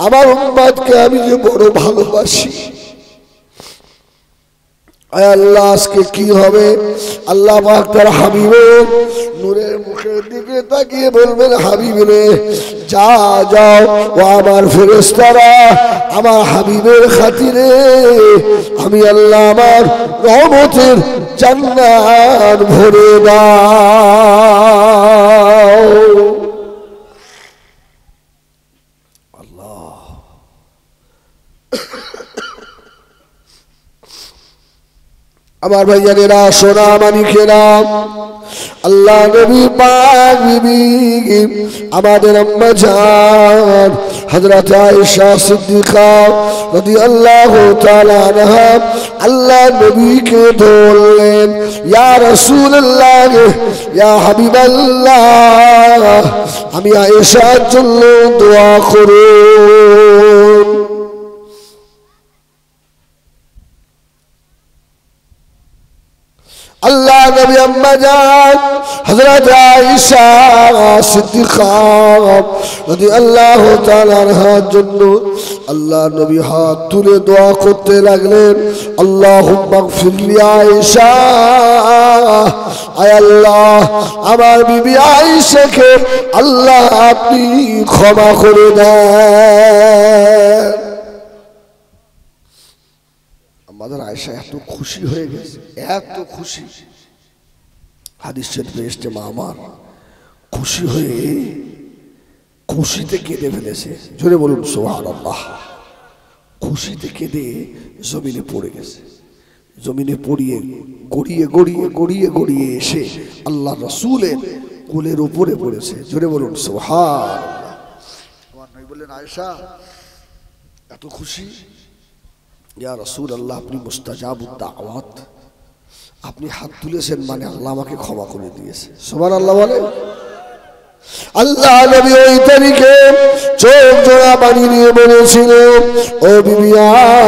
Speaker 1: আমার উম্মতকে আমি যে বড় ভালোবাসি, আল্লাহ আজকে কি হবে? আল্লাহ পাক তার হাবিবের নূরের মুখের দিকে তাকিয়ে বলবেন, হাবিব রে যা যাও, ও আমার ফেরেশতারা আমার হাবিবের খাতিরে আমি আল্লাহ আমার রহমতের জান্নাত ভরে দাও। আল্লাহ আমার ভাইজানেরা সোনা মানিকেরা আল্লাহ নবী পাক বিবি আমাদের আম্মা জান হযরত আয়েশা সিদ্দিকা রাদিয়াল্লাহু তাআলা আনহা আল্লাহ নবীকে বললেন, ইয়া রাসূলুল্লাহ, ইয়া হাবিবাল্লাহ, আমি আয়েশার জন্য দোয়া করুন। আল্লাহ নবী আম্মা জান হযরত আয়েশা সিদ্দিকা রাদিয়াল্লাহু তাআলা আনহার জন্য আল্লাহ নবী হাত তুলে দোয়া করতে লাগলেন, আল্লাহুম্মা গফিরলি আয়েশা, আয় আল্লাহ আমার বিবি আয়েশাকে আল্লাহ আপনি ক্ষমা করে দেন। আমাদের আয়েশা এত খুশি হয়ে গেছে, এত খুশি, হাদিস শরীফে এসেছে মা আমার খুশি হয়ে খুশিতে কেঁদে ফেলেছে। জোরে বলুন সুবহানাল্লাহ। খুশিতে কেঁদে জমিনে পড়ে গেছে। জমিনে পড়িয়ে গড়িয়ে গড়িয়ে গড়িয়ে গড়িয়ে এসে আল্লাহ রাসূলের কোলের উপরে পড়েছে। জোরে বলুন সুবহানাল্লাহ। আমার নবী বললেন, আয়েশা এত খুশি, ইয়া রাসূলুল্লাহ আপনি মুস্তাজাবুদ দাওয়াত, আপনি হাত তুলেছেন মানে আল্লাহ আমাকে ক্ষমা করে দিয়েছে। সুবহানাল্লাহ বলে। আল্লাহ নবী ওই তারিখে চোখ জোড়া পানি নিয়ে বলেছিলেন, ও বিবি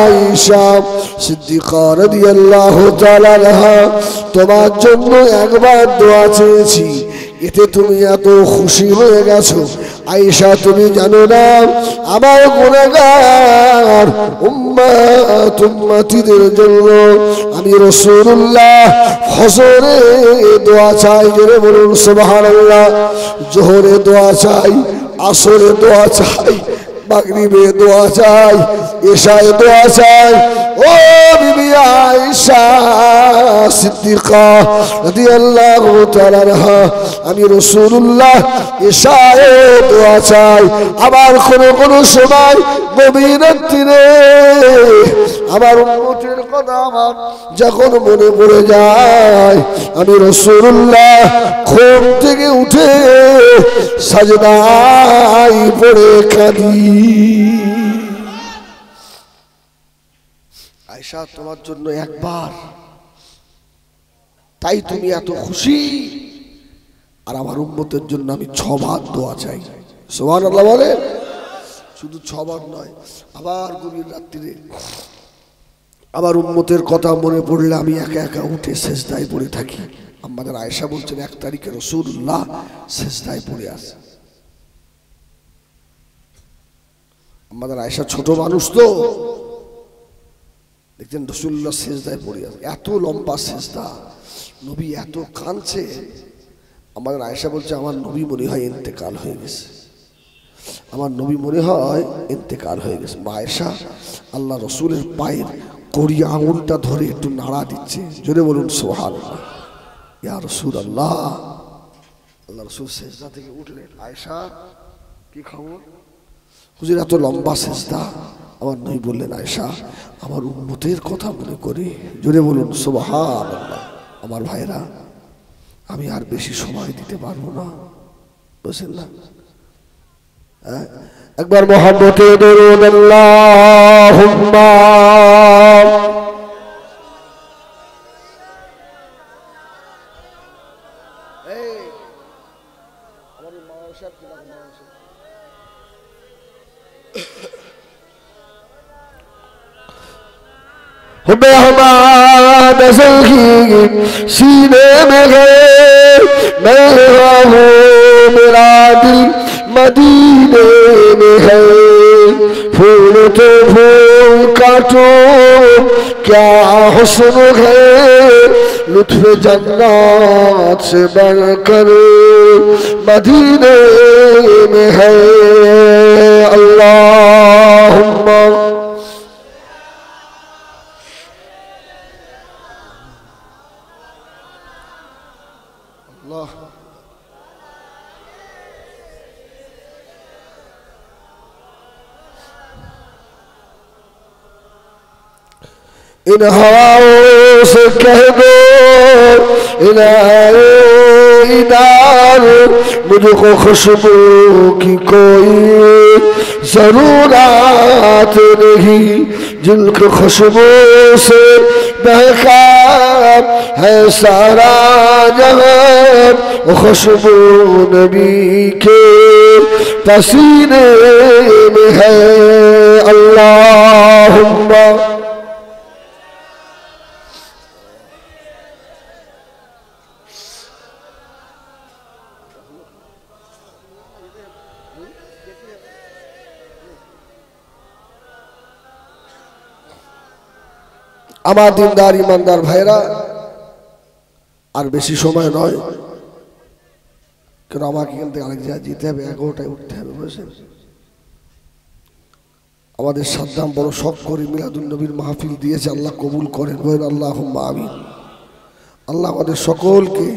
Speaker 1: আয়েশা সিদ্দিকা রাদিয়াল্লাহু তাআলা আনহা, তোমার জন্য একবার দোয়া চেয়েছি, এতে তুমি এত খুশি হয়ে গেছো। আয়েশা তুমি জানো না আমার গুনাহগার উম্মতিদের জন্য আমি রাসূলুল্লাহ ফজরে দোয়া চাই। জোরে বলুন সুবহানাল্লাহ। জোহরে দোয়া চাই, আসরে দোয়া চাই, মাগরিবে দোয়া চাই, এশায় দোয়া চাই। ও বিবি আয়েশা সিদ্দিকা রাদিয়াল্লাহু তাআলা আনহা, আমি রাসূলুল্লাহ এশায় দোয়া চাই। আবার কোন সময় গভীর রাত্রিরে আমার উম্মতের কথা আমার যখন মনে পড়ে যায়, আমি রাসূলুল্লাহ ঘুম থেকে উঠে সাজদায় পড়ে কাঁদি। আয়েশা তোমার জন্য একবার, তাই তুমি এত খুশি, আর আমার উম্মতের জন্য আমি 6 বার দোয়া চাই। সুবহানাল্লাহ বলে। শুধু 6 বার নয়, আবার গভীর রাত্রিরে আমার উম্মতের কথা মনে পড়লে আমি একা একা উঠে সেজদায় পড়ে থাকি। আমাদের আয়েশা বলছেন 1 তারিখে রাসূলুল্লাহ সেজদায় পড়ে আছে। আমাদের আয়েশা ছোট মানুষ তো, দেখছেন রাসূলুল্লাহ সেজদায় পড়ে আছে, এত লম্বা সেজদা, নবী এত কাঁদছে। আমাদের আয়েশা বলছে আমার নবী মনে হয় ইন্তেকাল হয়ে গেছে, আমার নবী মনে হয় ইন্তেকাল হয়ে গেছে। মা আয়েশা আল্লাহ রাসূলের পায়ের কড়ি আঙুলটা ধরে একটু নাড়া দিচ্ছে। জোরে বলুন সুবহানাল্লাহ। ইয়া রাসূলুল্লাহ, আল্লাহ রাসূল সেজদা থেকে উঠলেন, আয়েশা কি খবর? হুজুর এত লম্বা সেজদা। আমার নবী বললেন, আয়েশা আমার উম্মতের কথা মনে করে। জোরে বলুন সুবহানাল্লাহ। আমার ভাইরা, আমি আর বেশি সময় দিতে পারবো না, বুঝলেন না? একবার মুহাব্বতে দরুদ আল্লাহুম্মা हुब्बे हमाद सल्खी सीने में गए, मैं हूँ मेरा दिल मदीने में है। फूल तो फूल काटो क्या हुस्न है, लुत्फ जन्नत से बढ़कर मदीने में है। अल्लाहुम्मा अल्लाह इन हवाओं से कह दो इनाए इनार मुझको खुशबू की कोई जरूरत नहीं, जिनकी खुशबू से बहका है सारा जहां, खुशबू नबी के पसीने में है। अल्लाहुम्मा আমার দিনদার ইমানদার ভাইরা, আর বেশি সময় নয়, কেন আমাকে এখান থেকে আরেক জায়গায় যেতে হবে, 11টায় উঠতে হবে, বুঝছেন। আমাদের সাদ্দাম বড় শখ করে মিলাদুন নবীর মাহফিল দিয়েছে, আল্লাহ কবুল করেন, বলেন আল্লাহুম্মা আমিন। আল্লাহ আমাদের সকলকে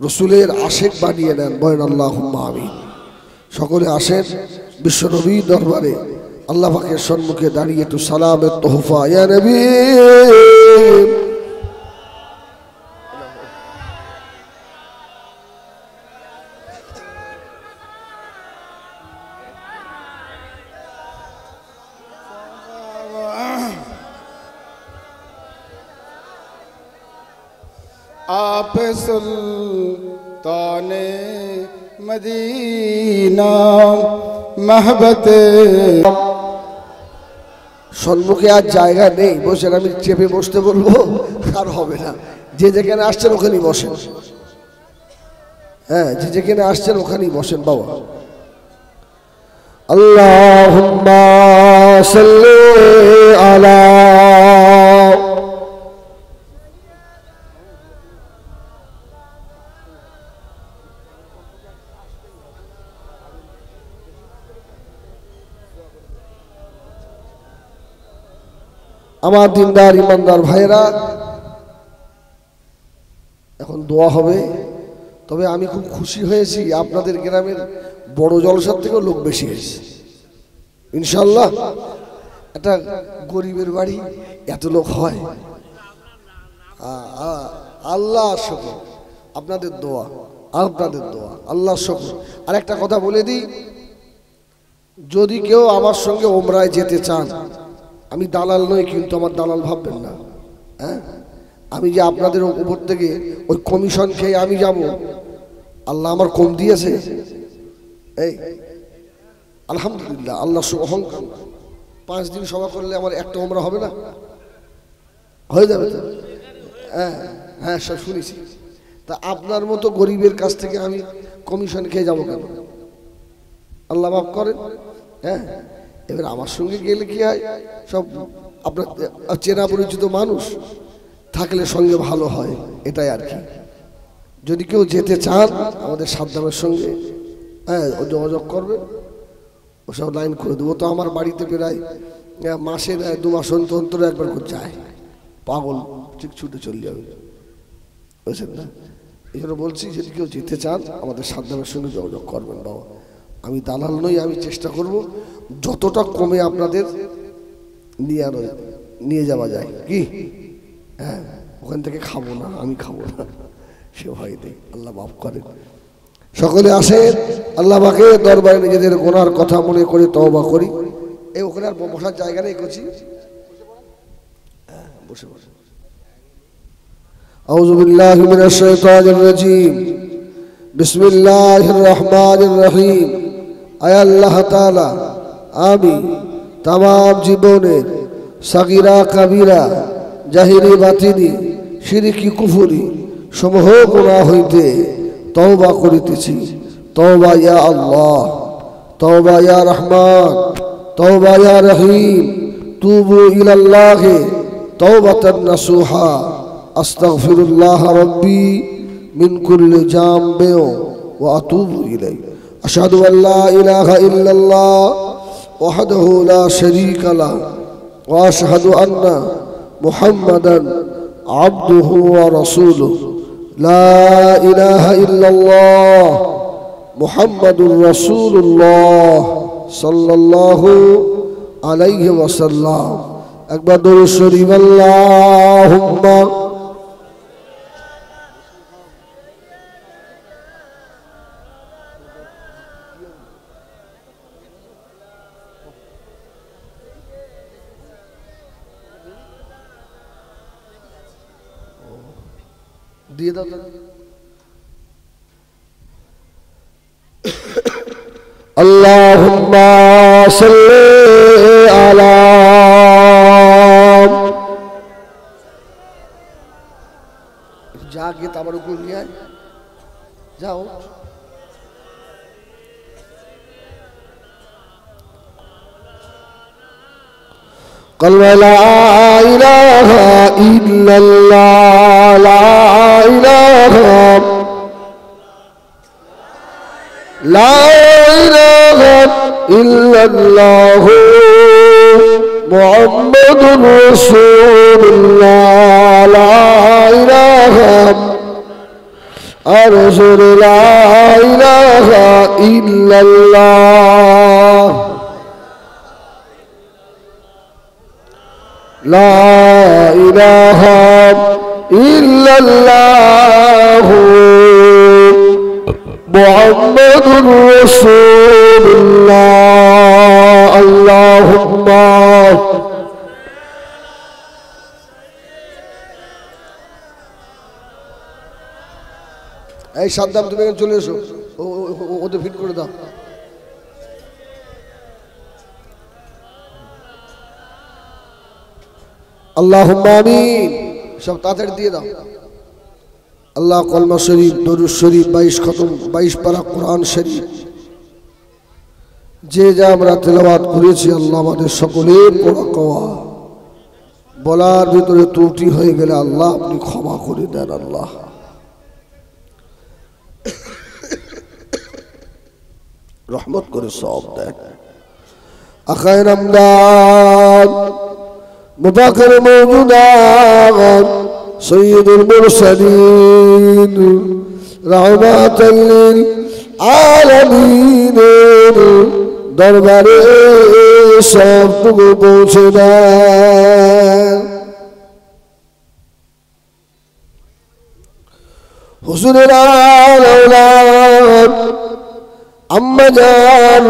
Speaker 1: রসুলের আশেক বানিয়ে নেন, বলেন আল্লাহুম্মা আমিন। সকলে আসেন বিশ্ব নবীর দরবারে আল্লাহ পাকের সম্মুখে দাঁড়িয়ে একটু সালামের তোহফা ইয়া নবী।
Speaker 2: आप सुल्ताने मदीना महबते।
Speaker 1: সম্মুখে আর জায়গা নেই, বসেন, আমি চেপে বসতে বলবো আর হবে না। যে যেখানে আসছেন ওখানেই বসেন, হ্যাঁ, যে যেখানে আসছেন ওখানেই বসেন বাবা। আল্লাহুম্মা সাল্লি আলা আমার দিনদার ইমানদার ভাইরা, এখন দোয়া হবে। তবে আমি খুব খুশি হয়েছি, আপনাদের গ্রামের বড় জলসার থেকেও লোক বেশি হয়েছে ইনশাল্লাহ। একটা গরিবের বাড়ি এত লোক হয়, আল্লাহ শুকর, আপনাদের দোয়া, আপনাদের দোয়া, আল্লাহ শুকর। আর একটা কথা বলে দিই, যদি কেউ আমার সঙ্গে ওমরায় যেতে চান, আমি দালাল নই, কিন্তু আমার দালাল ভাববেন না, হ্যাঁ। আমি যে আপনাদের উপর থেকে ওই কমিশন খেয়ে আমি যাব, আল্লাহ আমার কম দিয়েছে, এই আলহামদুলিল্লাহ, আল্লাহ অহংকার। 5 দিন সভা করলে আমার একটা ওমরা হবে না? হয়ে যাবে তো, হ্যাঁ হ্যাঁ, সব শুনেছি। তা আপনার মতো গরিবের কাছ থেকে আমি কমিশন খেয়ে যাবো কেন? আল্লাহ মাফ করেন, হ্যাঁ। এবার আমার সঙ্গে গেলে কি হয়, সব আপনার চেনা পরিচিত মানুষ থাকলে সঙ্গে ভালো হয়, এটাই আর কি। যদি কেউ যেতে চান আমাদের সাদ্দামের সঙ্গে, হ্যাঁ, যোগাযোগ করবে, ওসব লাইন করে দেবো। তো আমার বাড়িতে প্রায় মাসে 2 মাস অন্তর একবার করে যায়, পাগল ঠিক ছুটে চলে যাবে, বুঝছেন না। এই জন্য বলছি, যদি কেউ যেতে চান আমাদের সাদ্দামের সঙ্গে যোগাযোগ করবেন বাবা। আমি দালাল নই, আমি চেষ্টা করব যতটা কমে আপনাদের নিয়ে যাওয়া যায়, কি, হ্যাঁ। ওখান থেকে খাবো না, আমি খাবো না, সে ভয় নেই, আল্লাহ মাফ করেন। সকলে আসেন, আল্লাহ পাকের দরবারে নিজেদের গুনার কথা মনে করে তওবা করি। এই ওখানে আর বসার জায়গা নেই, করছি, হ্যাঁ, বসে বসে। আউযু বিল্লাহি মিনাশ শাইতানির রাজীম, বিসমিল্লাহির রহমানির রহিম। আয় আল্লাহ তাআলা, আমি তামাম জীবনের সাগীরা কাবীরা, জাহিরি বাতিনি, শিরকি কুফরি সমূহ গুনাহ হইতে তওবা করিতেছি। তওবা ইয়া আল্লাহ, তওবা ইয়া রহমান, তওবা ইয়া রহিম। তুবু ইলাল্লাহি তওবাতান নাসুহা। আস্তাগফিরুল্লাহ রাব্বি মিন কুল্লি জামবিন ওয়া আতুবু ইলাইহি। আশহাদু আল্লা ইলাহা ইল্লাল্লাহ ওয়াহদাহু লা শারীকা লাহু ওয়া আশহাদু আন্না মুহাম্মাদান আবদুহু ওয়া রাসূলুহু। লা ইলাহা ইল্লাল্লাহ মুহাম্মাদুর রাসূলুল্লাহ সাল্লাল্লাহু আলাইহি ওয়াসাল্লাম। একবার দরুদ শরীফ আল্লাহুম্মা দিয়ে দাও আল্লাহুম্মা সাল্লি আলা যা গে তাবার উপর নিয়ে যাও قل لا إله إلا الله لا إله إلا الله محمد رسول الله لا إله أرسل لا إله إلا الله لا إله إلا الله محمد رسول الله اللهم এই সাদ্দাম তুমি এখানে চলে এসো ওদের ফিট করে দাও আল্লাহুম্মা আমিন সব তাড়াতাড়ি দিয়ে দাও আল্লাহ কলমা শরীফ দরুদ শরীফ 22 খতম 22 পারা কোরআন শরীফ যে যা আমরা তেলাওয়াত করেছি আল্লাহ আমাদের সকলের পড়া কওয়া বলার ভিতরে ত্রুটি হয়ে গেলে আল্লাহ আপনি ক্ষমা করে দেন আল্লাহ রহমত করে সব দেন আখায়ে রমদান مفخر موجودات سيد المرسلين رحمة للعالمين دربارے سب کو پہنچے دیں حسن العالم اما جان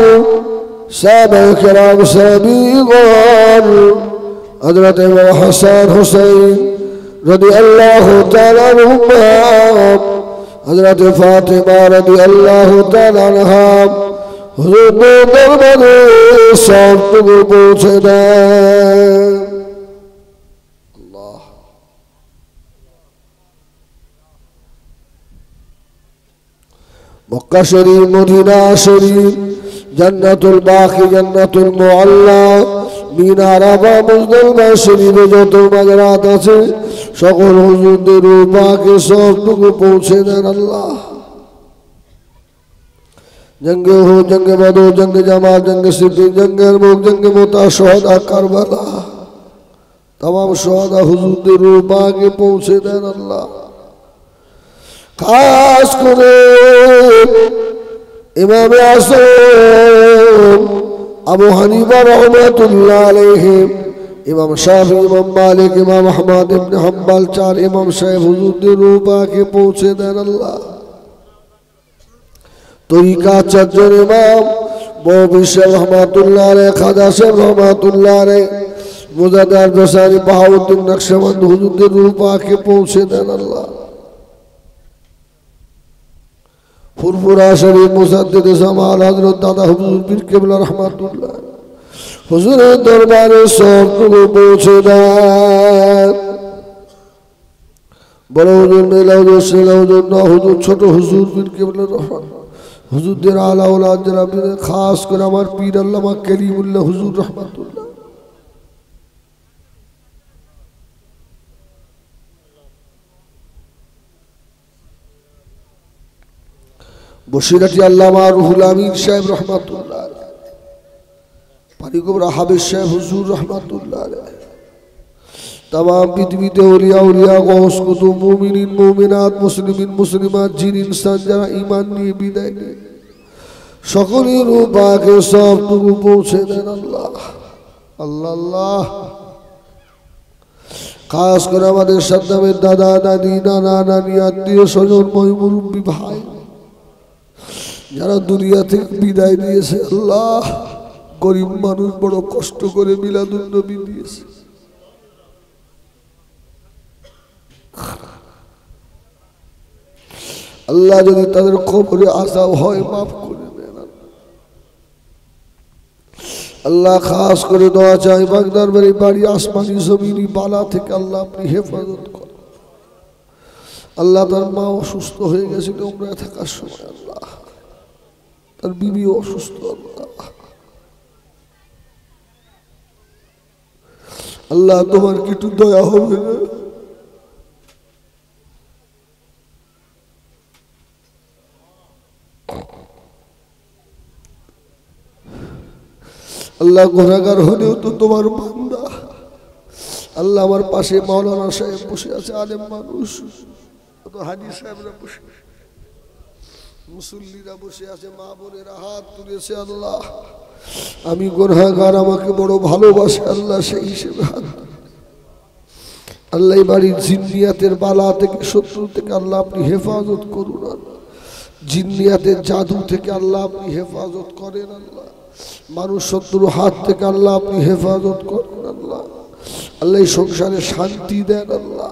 Speaker 1: سابع کرام سابقان حضرت حسن حسین رضی اللہ تعالی عنہما حضرت فاطمہ رضی اللہ تعالی عنہا حضور دربار سب تک پہنچے دیں اللہ مکہ شریف مدینہ شریف جنت الباقی جنت المعلا মিনা আরাফা মুজদালিফা শরীফে যত মাজারাত আছে সকল হুজুরদের রূপাকে সবটুকু পৌঁছে দেন আল্লাহ জঙ্গে হো জঙ্গে বদর জঙ্গে জামাল জঙ্গে সিদ্দিক জঙ্গে মুখ জঙ্গে মোতা শহদা কারবালা तमाम शहदा হুজুরদের রূপাকে পৌঁছে দেন আল্লাহ খাস করে ইমামে আযম আবু হানিফা রহমাতুল্লাহ আলাইহি ইমাম শাফি ইমাম মালিক ইমাম আহমদ ইবনে হাম্বল চার ইমাম সাহেব হুজুরদের রূপাকে পৌঁছে দেন আল্লাহ তরিকা চারজন ইমাম ববিশা রহমাতুল্লাহ আলাইহি খাজা সাহেব রহমাতুল্লাহ আলাইহি মুজাদ্দিদ বসারি বাহাউদ্দিন নকশবন্দ হুজুরদের রূপাকে পৌঁছে দেন আল্লাহ ফুরফুরা শরীফ মুসাদ্দিদ জামাল হযরত দাদা হুজুর পীর কিবলা রহমাতুল্লাহ হুজুরের দরবারে সবটুকু পৌঁছে দেন বড় হুজুর মেলা হুজুর সেলা হুজুর না হুজুর ছোট হুজুর পীর কিবলা হুজুরদের আলা ওলাদ যারা খাস করে আমার পীর আল্লামা করিমুল্লাহ হুজুর রহমাতুল্লাহ বসিরাটি আল্লামা রুহুল আমিন সাহেব রহমাতুল্লাহ পানিকুবরা হাবিব সাহেব হুজুর রহমাতুল্লাহ तमाम পৃথিবীতে ওলিয়া ওলিয়া গৌস কুতুব মুমিনিন মুমিনাত মুসলিমিন মুসলিমাত জিন ইনসান যারা ঈমান নিয়ে বিদায় নিয়ে সকলের রূপাকে সবটুকু পৌঁছে দেন আল্লাহ আল্লাহ আল্লাহ খাস করে আমাদের সাদ্দামের দাদা দাদি নানা নানি আত্মীয় স্বজন মুরব্বী ভাই যারা দুনিয়া থেকে বিদায় দিয়েছে আল্লাহ গরিব মানুষ বড় কষ্ট করে মিলাদুন নবী দিয়েছে আল্লাহ যদি তাদের কবরে আযাব হয় মাফ করে দেন আল্লাহ খাস করে দোয়া চাই বাগদার বাড়ি আসমানি জমিনি বালা থেকে আল্লাহ আপনি হেফাজত করেন আল্লাহ তার মা অসুস্থ হয়ে গেছিল উমরায় থাকার সময় আল্লাহ তার বিবি অসুস্থ আল্লাহ আল্লাহ তোমার কি একটু দয়া হবে না আল্লাহ গুনাহগার হলেও তো তোমার বান্দা আল্লাহ আমার পাশে মাওলানা সাহেব বসে আছে আলেম মানুষ তো হাজি সাহেবরা বসে মুসল্লিরা বসে আছে মা বোনেরা হাত তুলেছে আল্লাহ আমি গুনাহগার আমাকে বড় ভালোবাসে আল্লাহ সেই হিসেবে হাত আল্লাহ বাড়ির জিন্নিয়াতের বালা থেকে শত্রু থেকে আল্লাহ আপনি হেফাজত করুন আল্লাহ জিন্নিয়াতের জাদু থেকে আল্লাহ আপনি হেফাজত করেন আল্লাহ মানুষ শত্রুর হাত থেকে আল্লাহ আপনি হেফাজত করেন আল্লাহ আল্লাহ এই সংসারে শান্তি দেন আল্লাহ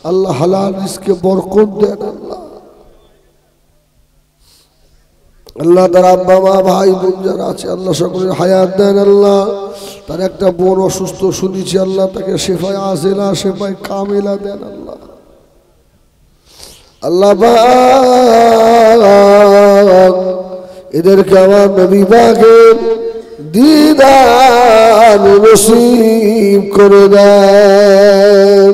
Speaker 1: আল্লাহ হালাল রিজকে বরকত দেন আল্লাহ আল্লাহ তার আব্বা মা ভাই বোন যারা আছে আল্লাহ সকলের হায়াত দেন আল্লাহ তার একটা বোন অসুস্থ শুনেছি আল্লাহ তাকে শেফায়ে আজেলা শেফায়ে কামেলা দেন আল্লাহ আল্লাহ পাক এদেরকে আমার নবী পাকের দিদার নসিব করে দেন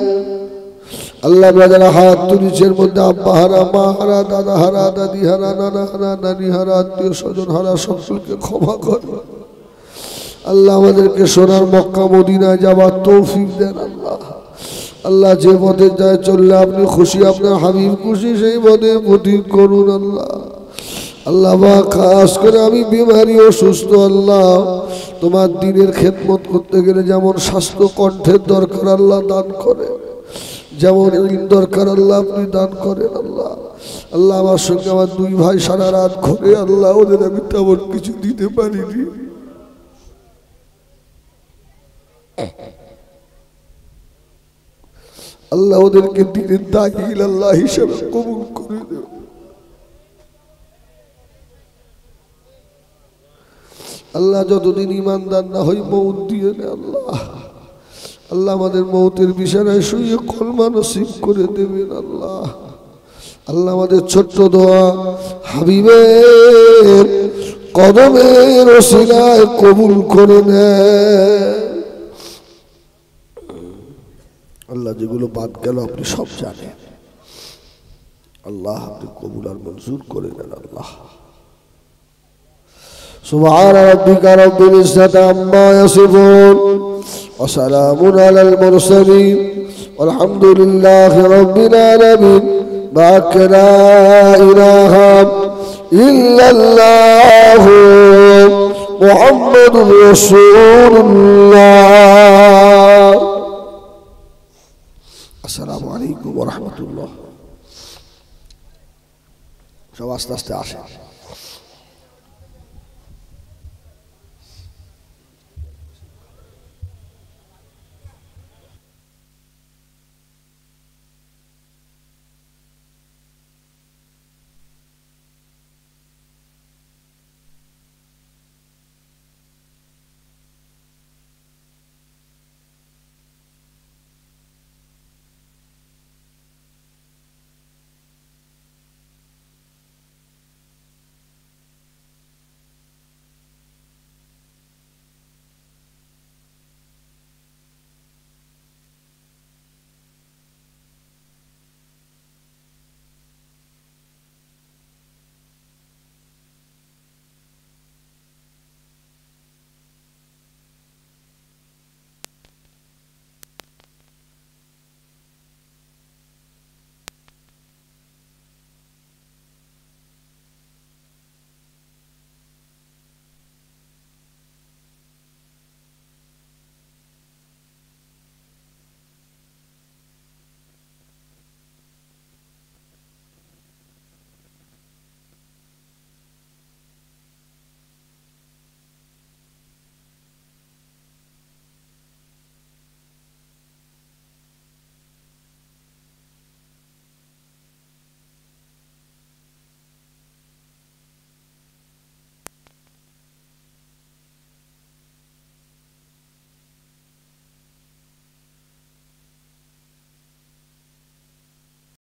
Speaker 1: আল্লাহ যারা হাত তুলেছেন মধ্যে আব্বা হারা মা হারা দাদা হারা দাদি হারা নানা হারা নানি হারা আত্মীয় স্বজন হারা সকলকে ক্ষমা করে আল্লাহ আমাদেরকে সোনার মক্কা মদিনায় যাবার তৌফিক দেন আল্লাহ আল্লাহ যে পথে যায় চললে আপনি খুশি আপনার হাবিব খুশি সেই পথে গতি করুন আল্লাহ আল্লাহ খাস করে আমি বিমারি অসুস্থ আল্লাহ তোমার দিনের খেদমত করতে গেলে যেমন স্বাস্থ্য কণ্ঠের দরকার আল্লাহ দান করে যেমন ইলম দরকার আল্লাহ আপনি দান করেন আল্লাহ আল্লাহ আমার সঙ্গে আমার দুই ভাই সারা রাত ঘরে আল্লাহ ওদের আমি তেমন কিছু দিতে পারিনি আল্লাহ ওদেরকে দিনের দাখিল আল্লাহ হিসেবে কবুল করে দেব আল্লাহ যতদিন ইমানদার না হই মৌত দিয়ে নে আল্লাহ আল্লাহ আমাদের মৌতের বিছানায় শুয়ে কলমা নসিব করে দেবেন আল্লাহ আল্লাহ আমাদের ছোট্ট দোয়া হাবিবের কদমের ওসিলায় কবুল করে নেন আল্লাহ যেগুলো বাদ গেল আপনি সব জানেন আল্লাহ আপনি কবুল আর মঞ্জুর করে নেন আল্লাহ سبحان ربك رب العزة عما يصفون وسلام على المرسلين والحمد لله رب العالمين معك لا إله إلا الله محمد رسول الله السلام عليكم ورحمة الله সব আস্তে আস্তে আসে